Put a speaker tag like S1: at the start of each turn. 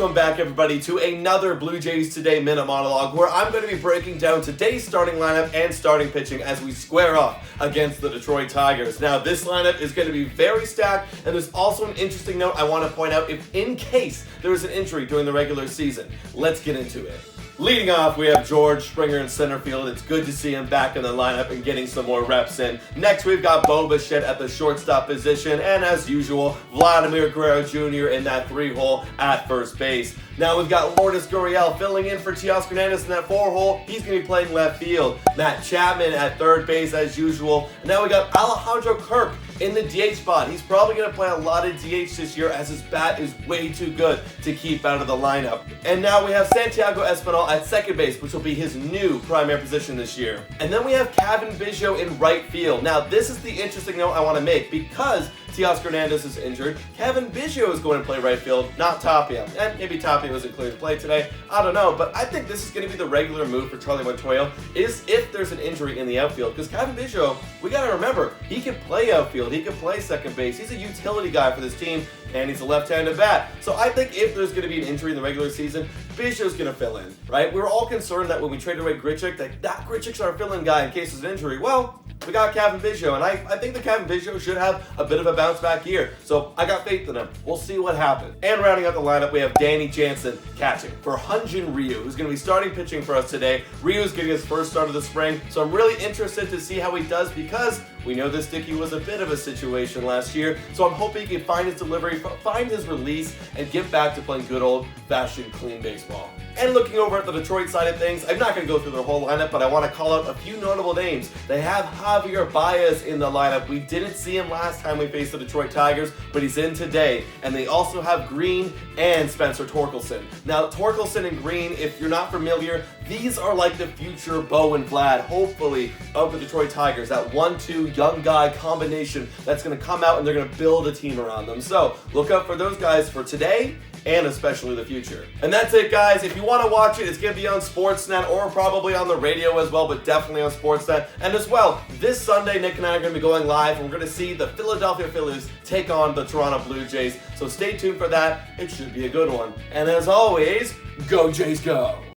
S1: Welcome back, everybody, to another Blue Jays Today Minute Monologue, where I'm going to be breaking down today's starting lineup and starting pitching as we square off against the Detroit Tigers. Now, this lineup is going to be very stacked, and there's also an interesting note I want to point out if in case there is an injury during the regular season. Let's get into it. Leading off, we have George Springer in center field. It's good to see him back in the lineup and getting some more reps in. Next, we've got Bo Bichette at the shortstop position, and as usual, Vladimir Guerrero Jr. in that 3-hole at first base. Now we've got Lourdes Gurriel filling in for Teoscar Hernandez in that 4-hole. He's going to be playing left field. Matt Chapman at third base as usual. And now we got Alejandro Kirk in the DH spot. He's probably going to play a lot of DH this year as his bat is way too good to keep out of the lineup. And now we have Santiago Espinal at second base, which will be his new primary position this year. And then we have Cavan Biggio in right field. Now this is the interesting note I want to make because Teoscar Hernandez is injured. Cavan Biggio is going to play right field, not Tapia. And maybe Tapia wasn't clear to play today. I don't know, but I think this is going to be the regular move for Charlie Montoyo is if there's an injury in the outfield. Because Cavan Biggio, we got to remember, he can play outfield. He can play second base. He's a utility guy for this team, and he's a left-handed bat. So I think if there's going to be an injury in the regular season, Biggio's going to fill in, right? We were all concerned that when we traded away Grichuk, that Grichuk's our fill-in guy in case there's an injury. Well, we got Cavan Biggio, and I think that Cavan Biggio should have a bit of a bounce back year. So I got faith in him. We'll see what happens. And rounding out the lineup, we have Danny Jansen catching for Hyun-Jin Ryu, who's going to be starting pitching for us today. Ryu's getting his first start of the spring, so I'm really interested to see how he does because we know this Dickey was a bit of a situation last year. So I'm hoping he can find his delivery, find his release, and get back to playing good old-fashioned clean baseball. And looking over at the Detroit side of things, I'm not going to go through their whole lineup, but I want to call out a few notable names. They have Javier Baez in the lineup. We didn't see him last time we faced the Detroit Tigers, but he's in today. And they also have Green and Spencer Torkelson. Now, Torkelson and Green, if you're not familiar, these are like the future Bo and Vlad, hopefully, of the Detroit Tigers. That 1-2 young guy combination that's going to come out and they're going to build a team around them. So look out for those guys for today and especially the future. And that's it, guys. If you want to watch it, it's going to be on Sportsnet or probably on the radio as well, but definitely on Sportsnet. And as well, this Sunday, Nick and I are going to be going live, and we're going to see the Philadelphia Phillies take on the Toronto Blue Jays. So stay tuned for that. It should be a good one. And as always, go Jays, go!